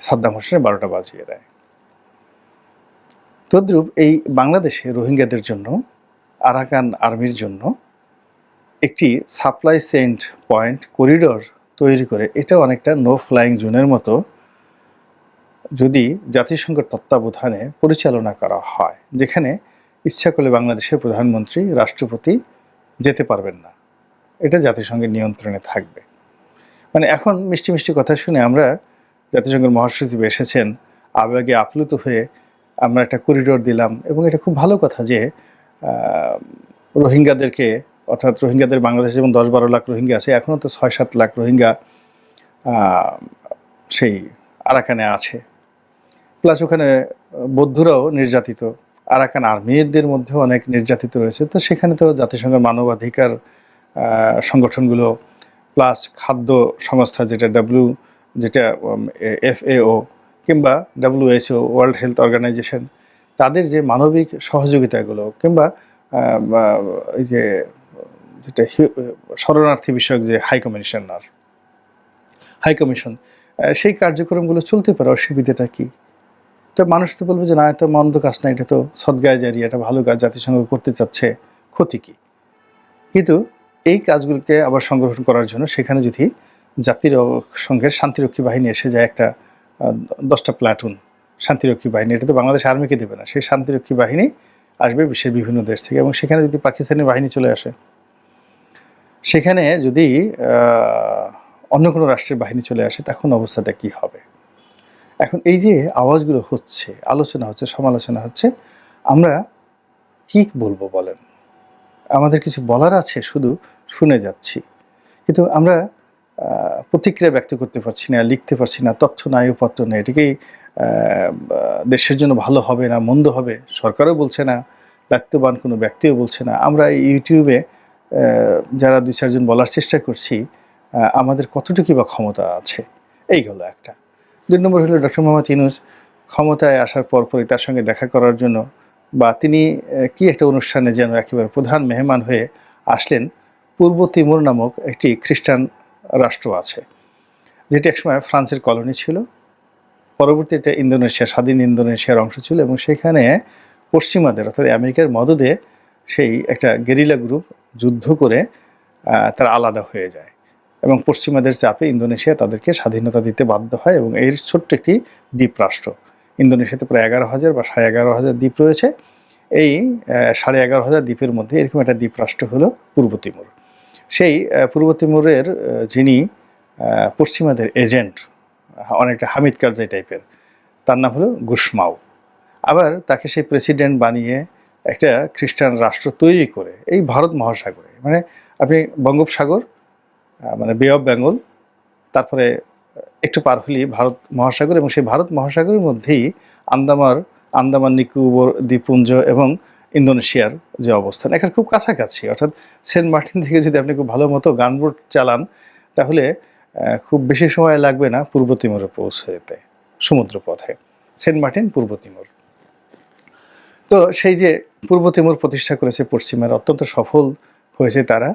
সাদ্দাম হোসেনের 12টা বাজিয়ে দেয়। তদ্রূপ এই বাংলাদেশে রোহিঙ্গাদের জন্য আরাকান আর্মির জন্য একটি সাপ্লাই সেন্ট পয়েন্ট করিডোর তৈরি করে এটা অনেকটা নো ফ্লাইং জোনের মতো যদি জাতিসংঘের তত্ত্বাবধানে পরিচালনা করা হয়, যেখানে ইচ্ছা করলে বাংলাদেশের প্রধানমন্ত্রী রাষ্ট্রপতি যেতে পারবেন না, এটা জাতিসংঘের নিয়ন্ত্রণে থাকবে। মানে এখন মিষ্টি মিষ্টি কথা শুনে আমরা জাতিসংঘের মহাসচিব এসেছেন, আবেগে আপ্লুত হয়ে আমরা একটা করিডোর দিলাম, এবং এটা খুব ভালো কথা যে রোহিঙ্গাদেরকে, অর্থাৎ রোহিঙ্গাদের বাংলাদেশে যেমন 10-12 লাখ রোহিঙ্গা আছে, এখনও তো 6-7 লাখ রোহিঙ্গা সেই আরাকানে আছে, প্লাস ওখানে বৌদ্ধরাও নির্যাতিত, আরাকান আর্মিদের মধ্যেও অনেক নির্যাতিত রয়েছে। তো সেখানে তো জাতিসংঘের মানবাধিকার সংগঠনগুলো প্লাস খাদ্য সংস্থা যেটা FAO কিংবা WHO ওয়ার্ল্ড হেলথ অর্গানাইজেশন, তাদের যে মানবিক সহযোগিতাগুলো কিংবা এই যে যেটা শরণার্থী বিষয়ক যে হাই কমিশন সেই কার্যক্রমগুলো চলতে পারে, অসুবিধাটা কি? তো মানুষ তো বলবে যে না, এত মন্দ কাজ না, এটা তো সদ্গায় জারি, এটা ভালো কাজ, জাতিসংঘ করতে চাচ্ছে, ক্ষতি কি? কিন্তু এই কাজগুলোকে আবার সংগঠন করার জন্য সেখানে যদি জাতিসংঘের শান্তিরক্ষী বাহিনী এসে যায়, একটা 10টা প্লাটুন শান্তিরক্ষী বাহিনী, এটা তো বাংলাদেশ আর্মিকে দেবে না, সেই শান্তিরক্ষী বাহিনী আসবে বিশ্বের বিভিন্ন দেশ থেকে, এবং সেখানে যদি পাকিস্তানি বাহিনী চলে আসে, সেখানে যদি অন্য কোনো রাষ্ট্রের বাহিনী চলে আসে, তখন অবস্থাটা কি হবে? এখন এই যে আওয়াজগুলো হচ্ছে, আলোচনা হচ্ছে, সমালোচনা হচ্ছে, আমরা কি বলবো বলেন? আমাদের কিছু বলার আছে, শুধু শুনে যাচ্ছি, কিন্তু আমরা প্রতিক্রিয়া ব্যক্ত করতে পারছি না, লিখতে পারছি না, তথ্য নাই, উপত্য নেই। এটাকেই দেশের জন্য ভালো হবে না মন্দ হবে সরকারও বলছে না, দায়িত্ববান কোনো ব্যক্তিও বলছে না। আমরা ইউটিউবে যারা 2-4 জন বলার চেষ্টা করছি, আমাদের কতটুকু বা ক্ষমতা আছে, এইগুলো একটা। 2 নম্বর হলো ডক্টর মোহাম্মদ ইউনূস ক্ষমতায় আসার পরপরই তার সঙ্গে দেখা করার জন্য, বা তিনি কি একটা অনুষ্ঠানে যেন একেবারে প্রধান মেহমান হয়ে আসলেন। পূর্ব তিমুর নামক একটি খ্রিস্টান রাষ্ট্র আছে, যেটি একসময় ফ্রান্সের কলোনি ছিল, পরবর্তী এটা ইন্দোনেশিয়া, স্বাধীন ইন্দোনেশিয়ার অংশ ছিল, এবং সেখানে পশ্চিমাদের অর্থাৎ আমেরিকার মদদে সেই একটা গেরিলা গ্রুপ যুদ্ধ করে তারা আলাদা হয়ে যায়, এবং পশ্চিমাদের চাপে ইন্দোনেশিয়া তাদেরকে স্বাধীনতা দিতে বাধ্য হয়, এবং এর ছোট্ট একটি দ্বীপ রাষ্ট্র। ইন্দোনেশিয়াতে প্রায় 11,000 বা 11,500 দ্বীপ রয়েছে। এই 11,500 দ্বীপের মধ্যে এরকম একটা দ্বীপ রাষ্ট্র হলো পূর্ব তিমুর। সেই পূর্ব তিমুরের যিনি পশ্চিমাদের এজেন্ট, অনেকটা হামিদ কারজাই টাইপের, তার নাম হলো গুসমাও। আবার তাকে সেই প্রেসিডেন্ট বানিয়ে একটা খ্রিস্টান রাষ্ট্র তৈরি করে এই ভারত মহাসাগরে, মানে আপনি বঙ্গোপসাগর, মানে বে অফ বেঙ্গল, তারপরে একটু পার হলেই ভারত মহাসাগর, এবং সেই ভারত মহাসাগরের মধ্যেই আন্দামান নিকোবর দ্বীপপুঞ্জ এবং ইন্দোনেশিয়ার যে অবস্থান, এখানে খুব কাছাকাছি। অর্থাৎ সেন্ট মার্টিন থেকে যদি আপনি খুব ভালো মতো গানবোট চালান, তাহলে খুব বেশি সময় লাগবে না পূর্ব তিমুরে পৌঁছে যেতে সমুদ্র পথে। সেন্ট মার্টিন পূর্ব তিমুর। তো সেই যে পূর্ব তিমুর প্রতিষ্ঠা করেছে পশ্চিমের, অত্যন্ত সফল হয়েছে তারা,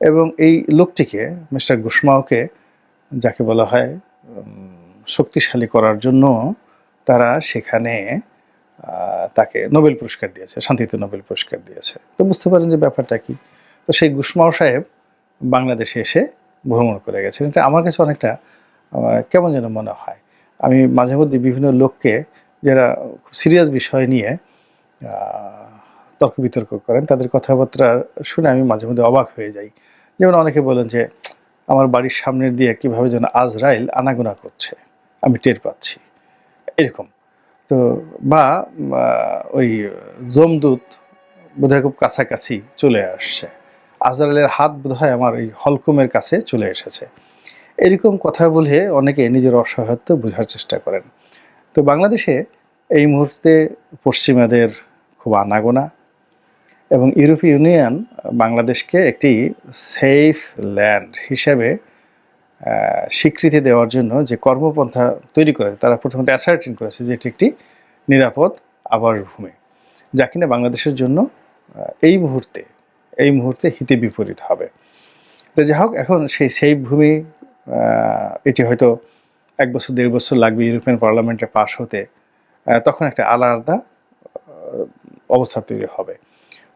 এবং এই লোকটিকে, মিস্টার গুসমাওকে, যাকে বলা হয় শক্তিশালী করার জন্য তারা সেখানে তাকে নোবেল পুরস্কার দিয়েছে, শান্তিতে নোবেল পুরস্কার দিয়েছে। তো বুঝতে পারেন যে ব্যাপারটা কি। তো সেই গুসমাও সাহেব বাংলাদেশে এসে ভ্রমণ করে গেছেন। এটা আমার কাছে অনেকটা কেমন যেন মনে হয়। আমি মাঝে মধ্যে বিভিন্ন লোককে, যারা খুব সিরিয়াস বিষয় নিয়ে তর্ক বিতর্ক করেন, তাদের কথাবার্তা শুনে আমি মাঝে মধ্যে অবাক হয়ে যাই। যেমন অনেকে বলেন যে আমার বাড়ির সামনের দিয়ে কীভাবে যেন আজরাইল আনাগোনা করছে, আমি টের পাচ্ছি, এরকম। তো বা ওই যমদূত বোধহয় খুব কাছাকাছি চলে আসছে, আজরাইলের হাত বোধহয় আমার এই হলকুমের কাছে চলে এসেছে, এরকম কথা বলে অনেকে নিজের অসহায়ত্ব বোঝার চেষ্টা করেন। তো বাংলাদেশে এই মুহূর্তে পশ্চিমাদের খুব আনাগোনা, এবং ইউরোপীয় ইউনিয়ন বাংলাদেশকে একটি সেফ ল্যান্ড হিসেবে স্বীকৃতি দেওয়ার জন্য যে কর্মপন্থা তৈরি করেছে, তারা প্রথমত অ্যাসার্টিন করেছে যে এটি একটি নিরাপদ আবাসভূমি, যা কিনা বাংলাদেশের জন্য এই মুহূর্তে হিতে বিপরীত হবে। তো যাই হোক, এখন সেই সেফ ভূমি, এটি হয়তো 1 বছর 1.5 বছর লাগবে ইউরোপিয়ান পার্লামেন্টে পাশ হতে, তখন একটা আলাদা অবস্থা তৈরি হবে।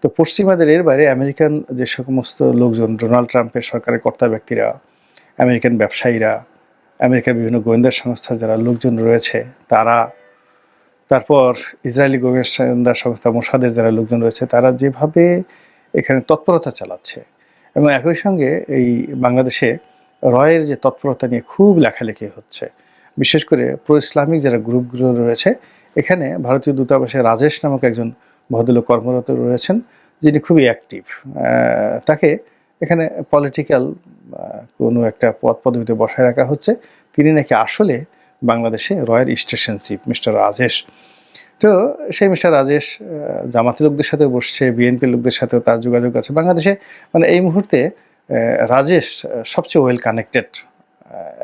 তো পশ্চিমাদের এর বাইরে আমেরিকান যে সমস্ত লোকজন, ডোনাল্ড ট্রাম্পের সরকারের কর্তা ব্যক্তিরা, আমেরিকান ব্যবসায়ীরা, আমেরিকার বিভিন্ন গোয়েন্দা সংস্থার যারা লোকজন রয়েছে তারা, তারপর ইসরায়েলি গোয়েন্দা সংস্থা মোসাদের যারা লোকজন রয়েছে, তারা যেভাবে এখানে তৎপরতা চালাচ্ছে, এবং একই সঙ্গে এই বাংলাদেশে রয়ের যে তৎপরতা নিয়ে খুব লেখালেখি হচ্ছে, বিশেষ করে প্রো ইসলামিক যারা গ্রুপগুলো রয়েছে, এখানে ভারতীয় দূতাবাসে রাজেশ নামক একজন ভদ্রলোক কর্মরত রয়েছেন, যিনি খুবই অ্যাক্টিভ। তাকে এখানে পলিটিক্যাল কোনো একটা পদ পদবিতে বসায় রাখা হচ্ছে। তিনি নাকি আসলে বাংলাদেশে রয়ের স্টেশন চিফ মিস্টার রাজেশ। তো সেই মিস্টার রাজেশ জামাতি লোকদের সাথে বসছে, বিএনপি লোকদের সাথেও তার যোগাযোগ আছে বাংলাদেশে। মানে এই মুহূর্তে রাজেশ সবচেয়ে ওয়েল কানেক্টেড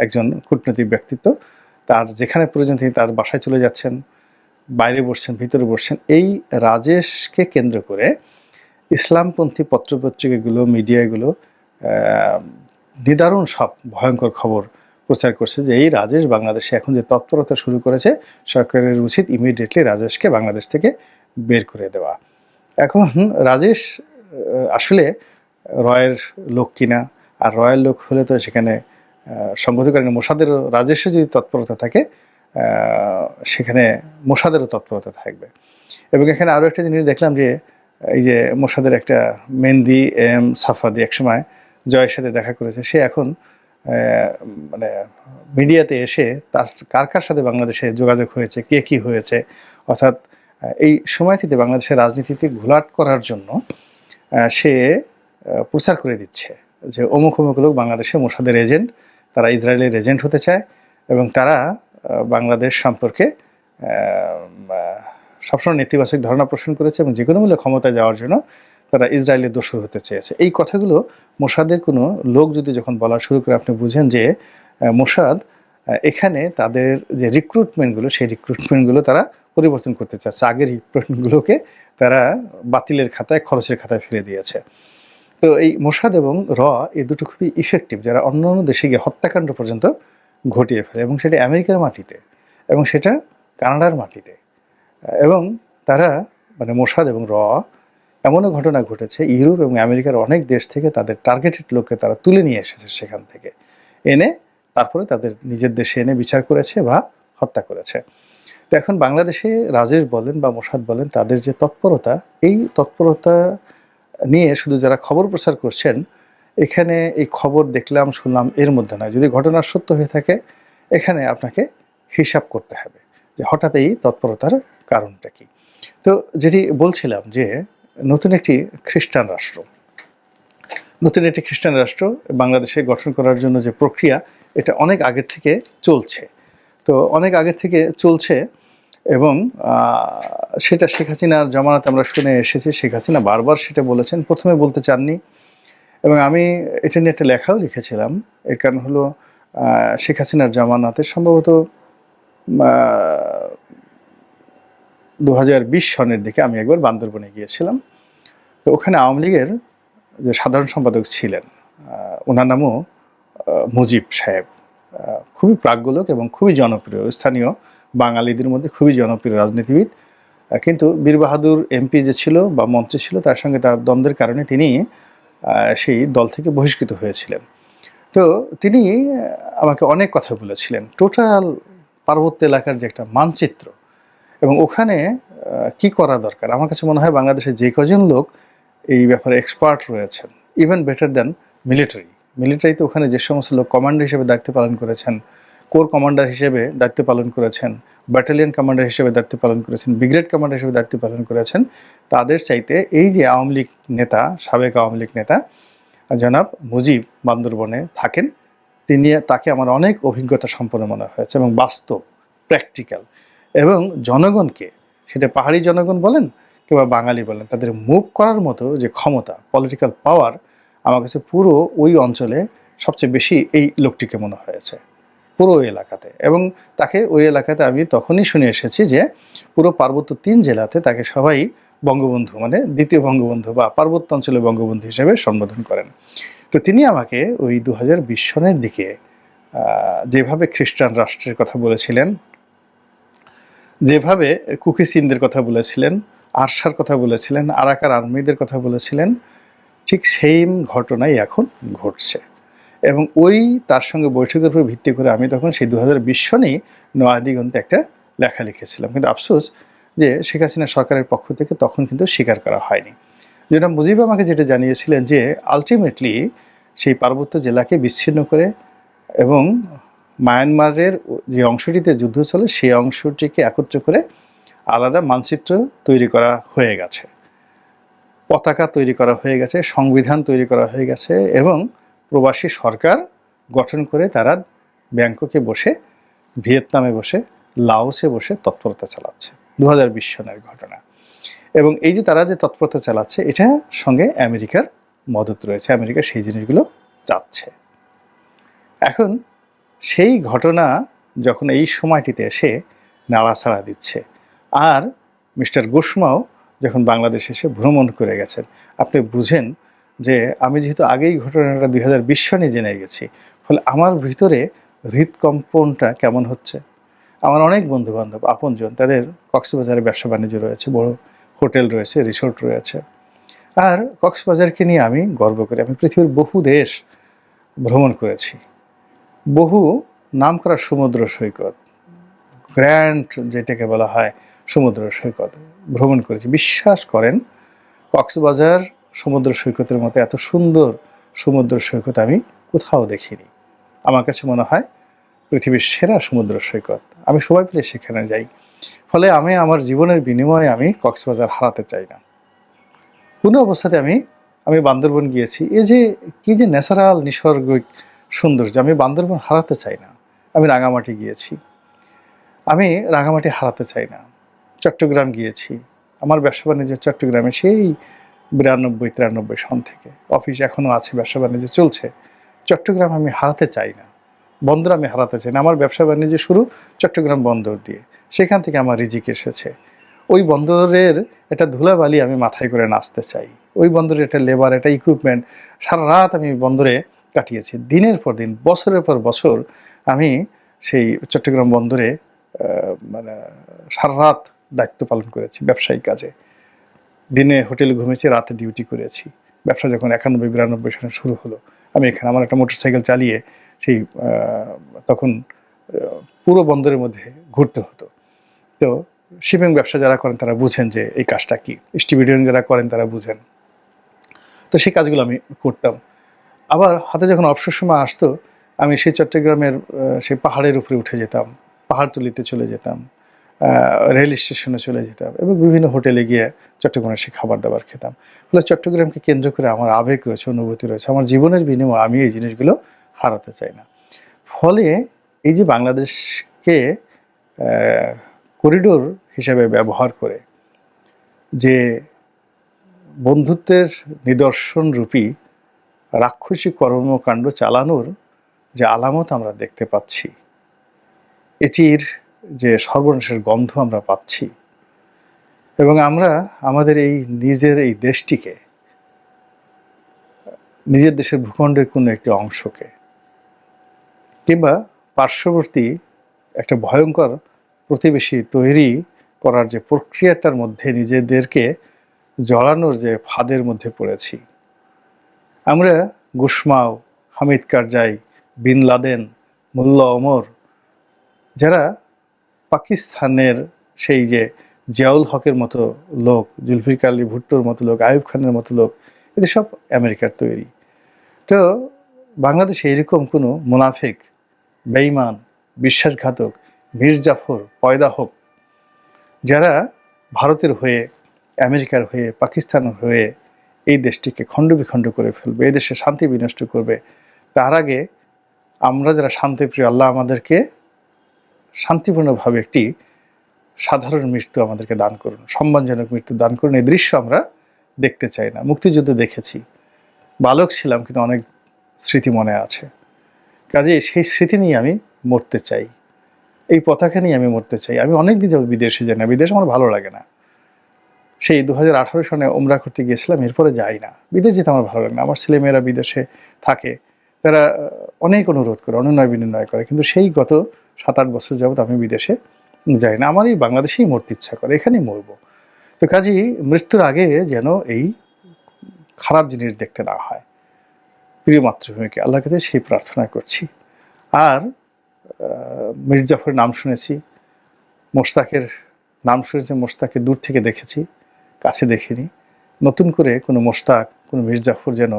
একজন কূটনৈতিক ব্যক্তিত্ব। তার যেখানে প্রয়োজন তিনি তার বাসায় চলে যাচ্ছেন, বাইরে বসছেন, ভিতরে বসছেন। এই রাজেশকে কেন্দ্র করে ইসলামপন্থী পত্রপত্রিকাগুলো, মিডিয়াগুলো নিদারুণ সব ভয়ঙ্কর খবর প্রচার করছে যে এই রাজেশ বাংলাদেশে এখন যে তৎপরতা শুরু করেছে, সরকারের উচিত ইমিডিয়েটলি রাজেশকে বাংলাদেশ থেকে বের করে দেওয়া। এখন রাজেশ আসলে রয়ের লোক কিনা, আর রয়ের লোক হলে তো সেখানে সংগতিকারী মোসাদেরও, রাজেশের যদি তৎপরতা থাকে সেখানে মোসাদেরও তৎপরতা থাকবে। এবং এখানে আরও একটা জিনিস দেখলাম যে এই যে মোসাদের একটা মেহেন্দি এম সাফাদি একসময় জয়ের সাথে দেখা করেছে, সে এখন মানে মিডিয়াতে এসে তার কার কার সাথে বাংলাদেশে যোগাযোগ হয়েছে, কে কী হয়েছে, অর্থাৎ এই সময়টিতে বাংলাদেশের রাজনীতিতে ঘোলাট করার জন্য সে প্রচার করে দিচ্ছে যে অমুক অমুক লোক বাংলাদেশে মোসাদের এজেন্ট, তারা ইসরায়েলের এজেন্ট হতে চায় এবং তারা বাংলাদেশ সম্পর্কে সবসময় নেতিবাচক ধারণা পোষণ করেছে এবং যে কোনো মূল্যে ক্ষমতায় যাওয়ার জন্য তারা ইসরায়েলের দোষর হতে চেয়েছে। এই কথাগুলো মোসাদের কোনো লোক যদি যখন বলা শুরু করে, আপনি বুঝেন যে মোসাদ এখানে তাদের যে রিক্রুটমেন্টগুলো, সেই রিক্রুটমেন্টগুলো তারা পরিবর্তন করতে চাচ্ছে। আগের রিক্রুটমেন্টগুলোকে তারা বাতিলের খাতায়, খরচের খাতায় ফেলে দিয়েছে। তো এই মোসাদ এবং এই দুটো খুবই ইফেক্টিভ, যারা অন্য অন্য দেশে গিয়ে হত্যাকাণ্ড পর্যন্ত ঘটিয়ে ফেলে, এবং সেটা আমেরিকার মাটিতে এবং সেটা কানাডার মাটিতে। এবং তারা মানে মোসাদ এবং এমনও ঘটনা ঘটেছে, ইউরোপ এবং আমেরিকার অনেক দেশ থেকে তাদের টার্গেটেড লোককে তারা তুলে নিয়ে এসেছে, সেখান থেকে এনে তারপরে তাদের নিজের দেশে এনে বিচার করেছে বা হত্যা করেছে। তো এখন বাংলাদেশে রাজেশ বলেন বা মোসাদ বলেন, তাদের যে তৎপরতা, এই তৎপরতা নিয়ে শুধু যারা খবর প্রচার করছেন, এখানে এই খবর দেখলাম শুনলাম এর মধ্যে নয়, যদি ঘটনা সত্য হয়ে থাকে এখানে আপনাকে হিসাব করতে হবে যে হঠাৎ এই তৎপরতার কারণটা কি। তো যেটি বলছিলাম যে নতুন একটি খ্রিস্টান রাষ্ট্র বাংলাদেশে গঠন করার জন্য যে প্রক্রিয়া, এটা অনেক আগের থেকে চলছে। তো অনেক আগের থেকে চলছে এবং সেটা শেখ হাসিনার জামানাতে আমরা শুনে এসেছি। শেখ হাসিনা বারবার সেটা বলেছেন, প্রথমে বলতে চাননি, এবং আমি এটা নিয়ে একটা লেখাও লিখেছিলাম। এর কারণ হলো শেখ হাসিনার জামানাতে সম্ভবত 2020 সনের দিকে আমি একবার বান্দরবনে গিয়েছিলাম। তো ওখানে আওয়ামী লীগের যে সাধারণ সম্পাদক ছিলেন, ওনার নামও মুজিব সাহেব, খুবই প্রাজ্ঞলোক এবং খুবই জনপ্রিয়, স্থানীয় বাঙালিদের মধ্যে খুবই জনপ্রিয় রাজনীতিবিদ। কিন্তু বীর বাহাদুর এমপি যে ছিল বা মন্ত্রী ছিল, তার সঙ্গে তার দ্বন্দ্বের কারণে তিনি সেই দল থেকে বহিষ্কৃত হয়েছিলেন। তো তিনি আমাকে অনেক কথা বলেছিলেন, টোটাল পার্বত্য এলাকার যে একটা মানচিত্র এবং ওখানে কি করা দরকার। আমার কাছে মনে হয় বাংলাদেশে যে কজন লোক এই ব্যাপারে এক্সপার্ট রয়েছেন, ইভেন বেটার দ্যান মিলিটারিতে ওখানে যে সমস্ত লোক কমান্ডার হিসেবে দায়িত্ব পালন করেছেন, কোর কমান্ডার হিসেবে দায়িত্ব পালন করেছেন, ব্যাটালিয়ন কমান্ডার হিসেবে দায়িত্ব পালন করেছেন, ব্রিগেড কমান্ডার হিসেবে দায়িত্ব পালন করেছেন, তাদের চাইতে এই যে আওয়ামী লীগ নেতা, সাবেক আওয়ামী লীগ নেতা জনাব মুজিব বান্দরবনে থাকেন, তাকে আমার অনেক অভিজ্ঞতা সম্পন্ন মনে হয়েছে এবং বাস্তব, প্র্যাকটিক্যাল, এবং জনগণকে, সেটা পাহাড়ি জনগণ বলেন কিংবা বাঙালি বলেন, তাদের মুভ করার মতো যে ক্ষমতা, পলিটিক্যাল পাওয়ার, আমার কাছে পুরো ওই অঞ্চলে সবচেয়ে বেশি এই লোকটিকে মনে হয়েছে পুরো ওই এলাকাতে। এবং তাকে ওই এলাকাতে আমি তখনই শুনে এসেছি যে পুরো পার্বত্য 3 জেলাতে তাকে সবাই বঙ্গবন্ধু, মানে দ্বিতীয় বঙ্গবন্ধু বা পার্বত্য অঞ্চলে বঙ্গবন্ধু হিসেবে সম্বোধন করেন। তো তিনি আমাকে ওই 2020 সনের দিকে যেভাবে খ্রিস্টান রাষ্ট্রের কথা বলেছিলেন, যেভাবে কুকি সিনদের কথা বলেছিলেন, আরশার কথা বলেছিলেন, আরাকান আর্মিদের কথা বলেছিলেন, ঠিক সেম ঘটনাই এখন ঘটছে। এবং ওই তার সঙ্গে বৈঠকের উপর ভিত্তি করে আমি তখন সেই 2020 সনেই নয়াদিগন্তে একটা লেখা লিখেছিলাম। কিন্তু আফসোস যে শেখ হাসিনা সরকারের পক্ষ থেকে তখন কিন্তু স্বীকার করা হয়নি। যেটা মুজিব আমাকে যেটা জানিয়েছিলেন যে আলটিমেটলি সেই পার্বত্য জেলাকে বিচ্ছিন্ন করে এবং মায়ানমারের যে অংশটিতে যুদ্ধ চলে সেই অংশটিকে একত্র করে আলাদা মানচিত্র তৈরি করা হয়ে গেছে, পতাকা তৈরি করা হয়ে গেছে, সংবিধান তৈরি করা হয়ে গেছে এবং প্রবাসী সরকার গঠন করে তারা ব্যাংককে বসে, ভিয়েতনামে বসে, লাওসে বসে তৎপরতা চালাচ্ছে। 2020 সনের ঘটনা। এবং এই যে তারা যে তৎপরতা চালাচ্ছে এটার সঙ্গে আমেরিকার মদত রয়েছে, আমেরিকা সেই জিনিসগুলো চাচ্ছে। এখন সেই ঘটনা যখন এই সময়টিতে এসে নাড়াচাড়া দিচ্ছে, আর মিস্টার গুশমাও যখন বাংলাদেশে এসে ভ্রমণ করে গেছেন, আপনি বুঝেন যে আমি যেহেতু আগেই ঘটনাটা 2020 সনে জেনে গেছি, ফলে আমার ভিতরে হৃদকম্পনটা কেমন হচ্ছে। আমার অনেক বন্ধুবান্ধব আপনজন, তাদের কক্সবাজারে ব্যবসা বাণিজ্য রয়েছে, বড় হোটেল রয়েছে, রিসোর্ট রয়েছে। আর কক্সবাজারকে নিয়ে আমি গর্ব করি। আমি পৃথিবীর বহু দেশ ভ্রমণ করেছি, বহু নামকরা সমুদ্র সৈকত, গ্র্যান্ড যেটাকে বলা হয় সমুদ্র সৈকত ভ্রমণ করেছি। বিশ্বাস করেন কক্সবাজার সমুদ্র সৈকতের মতো এত সুন্দর সমুদ্র সৈকত আমি কোথাও দেখিনি। আমার কাছে মনে হয় পৃথিবীর সেরা সমুদ্র সৈকত। আমি সবাই পেলে সেখানে যাই। ফলে আমি আমার জীবনের বিনিময়ে আমি কক্সবাজার হারাতে চাই না। কোনো অবস্থাতে আমি বান্দরবন গিয়েছি। এই যে কি যে ন্যাচারাল নিসর্গিক সৌন্দর্য, আমি বান্দরবন হারাতে চাই না। আমি রাঙামাটি গিয়েছি, আমি রাঙামাটি হারাতে চাই না। চট্টগ্রাম গিয়েছি, আমার ব্যবসা বাণিজ্য চট্টগ্রামে সেই 92-93 সন থেকে অফিস এখনও আছে, ব্যবসা বাণিজ্য চলছে। চট্টগ্রাম আমি হারাতে চাই না, বন্দর আমি হারাতে চাই না। আমার ব্যবসা বাণিজ্য শুরু চট্টগ্রাম বন্দর দিয়ে, সেখান থেকে আমার রিজিক এসেছে। ওই বন্দরের একটা ধুলাবালি আমি মাথায় করে নাচতে চাই। ওই বন্দরের একটা লেবার, একটা ইকুইপমেন্ট, সারা রাত আমি বন্দরে কাটিয়েছি। দিনের পর দিন, বছরের পর বছর আমি সেই চট্টগ্রাম বন্দরে মানে সারা রাত দায়িত্ব পালন করেছি ব্যবসায়িক কাজে। দিনে হোটেলে ঘুমিয়েছি, রাতে ডিউটি করেছি। ব্যবসা যখন 91-92 সালে শুরু হলো, আমি এখানে আমার একটা মোটরসাইকেল চালিয়ে সেই তখন পুরো বন্দরের মধ্যে ঘুরতে হতো। তো শিপিং ব্যবসা যারা করেন তারা বুঝেন যে এই কাজটা কি, স্টিবিডিয়ন যারা করেন তারা বুঝেন। তো সেই কাজগুলো আমি করতাম। আবার হাতে যখন অবসর সময় আসতো, আমি সেই চট্টগ্রামের সেই পাহাড়ের উপরে উঠে যেতাম, পাহাড়তলিতে চলে যেতাম, রেল স্টেশনে চলে যেতাম এবং বিভিন্ন হোটেলে গিয়ে চট্টগ্রামের সেই খাবার দাবার খেতাম। ফলে চট্টগ্রামকে কেন্দ্র করে আমার আবেগ রয়েছে, অনুভূতি রয়েছে। আমার জীবনের বিনিময়ে আমি এই জিনিসগুলো হারাতে চাই না। ফলে এই যে বাংলাদেশকে করিডোর হিসেবে ব্যবহার করে যে বন্ধুত্বের নিদর্শনরূপী রাক্ষসী কর্মকাণ্ড চালানোর যে আলামত আমরা দেখতে পাচ্ছি, এটির যে সর্বনাশের গন্ধ আমরা পাচ্ছি, এবং আমরা আমাদের এই নিজের এই দেশটিকে, নিজের দেশের ভূখণ্ডের কোনো একটি অংশকে কিংবা পার্শ্ববর্তী একটা ভয়ঙ্কর প্রতিবেশী তৈরি করার যে প্রক্রিয়াটার মধ্যে নিজেদেরকে জড়ানোর যে ফাঁদের মধ্যে পড়েছি। আমরা গুশমাও, হামিদ কারজাই, বিন লাদেন, মোল্লা ওমর, যারা পাকিস্তানের সেই যে জিয়াউল হকের মতো লোক, জুলফিকার আলী ভুট্টোর মতো লোক, আইয়ুব খানের মতো লোক, এদের সব আমেরিকার তৈরি। তো বাংলাদেশে এরকম কোনো মুনাফিক, বেঈমান, বিশ্বাসঘাতক, মীর জাফর পয়দা হোক, যারা ভারতের হয়ে, আমেরিকার হয়ে, পাকিস্তানের হয়ে এই দেশটিকে খণ্ড বিখণ্ড করে ফেলবে, এই দেশে শান্তি বিনষ্ট করবে, তার আগে আমরা যারা শান্তিপ্রিয়, আল্লাহ আমাদেরকে শান্তিপূর্ণভাবে একটি সাধারণ মৃত্যু আমাদেরকে দান করুন, সম্মানজনক মৃত্যু দান করুন। এই দৃশ্য আমরা দেখতে চাই না। মুক্তিযুদ্ধ দেখেছি, বালক ছিলাম কিন্তু অনেক স্মৃতি মনে আছে। কাজে সেই স্মৃতি নিয়ে আমি মরতে চাই, এই পতাকা নিয়ে আমি মরতে চাই। আমি অনেক দিন যাবো বিদেশে যাই না, বিদেশ আমার ভালো লাগে না। সেই 2018 সনে ওমরা করতে গিয়েছিলাম, এরপরে যাই না। বিদেশ যেতে আমার ভালো লাগে না। আমার ছেলেমেয়েরা বিদেশে থাকে, তারা অনেক অনুরোধ করে, অনুনয় বিনিময় করে, কিন্তু সেই গত 7-8 বছর যাবত আমি বিদেশে যাই না। আমার এই বাংলাদেশেই মরতে ইচ্ছা করে, এখানেই মরবো। তো কাজী মৃত্যুর আগে যেন এই খারাপ জিনিস দেখতে না হয়। প্রিয় মাতৃভূমিকে আল্লাহর কাছে সেই প্রার্থনা করছি। আর মীর জাফরের নাম শুনেছি, মোশতাকের নাম শুনেছি, মোশতাককে দূর থেকে দেখেছি, কাছে দেখিনি। নতুন করে কোনো মোশতাক, কোনো মীর জাফর যেন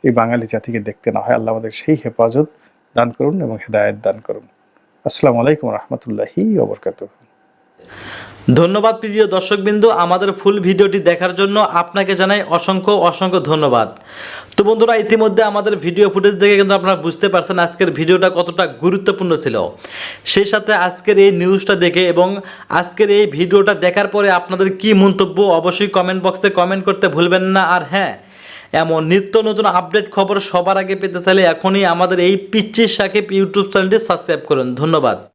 এই বাঙালি জাতিকে দেখতে না হয়। আল্লাহ আমাদের সেই হেফাজত দান করুন এবং হেদায়েত দান করুন। আসসালামু আলাইকুম রহমতুল্লাহি ওয়া বারাকাতুহু। ধন্যবাদ প্রিয় দর্শকবৃন্দ, আমাদের ফুল ভিডিওটি দেখার জন্য আপনাকে জানাই অসংখ্য অসংখ্য ধন্যবাদ। তো বন্ধুরা, ইতিমধ্যে আমাদের ভিডিও ফুটেজ দেখে কিন্তু আপনারা বুঝতে পারছেন আজকের ভিডিওটা কতটা গুরুত্বপূর্ণ ছিল। সেই সাথে আজকের এই নিউজটা দেখে এবং আজকের এই ভিডিওটা দেখার পরে আপনাদের কি মন্তব্য অবশ্যই কমেন্ট বক্সে কমেন্ট করতে ভুলবেন না। আর হ্যাঁ, এমন নিত্য নতুন আপডেট খবর সবার আগে পেতে চাইলে এখনই আমাদের এই পিচ্চি সাকিব ইউটিউব চ্যানেলটি সাবস্ক্রাইব করুন। ধন্যবাদ।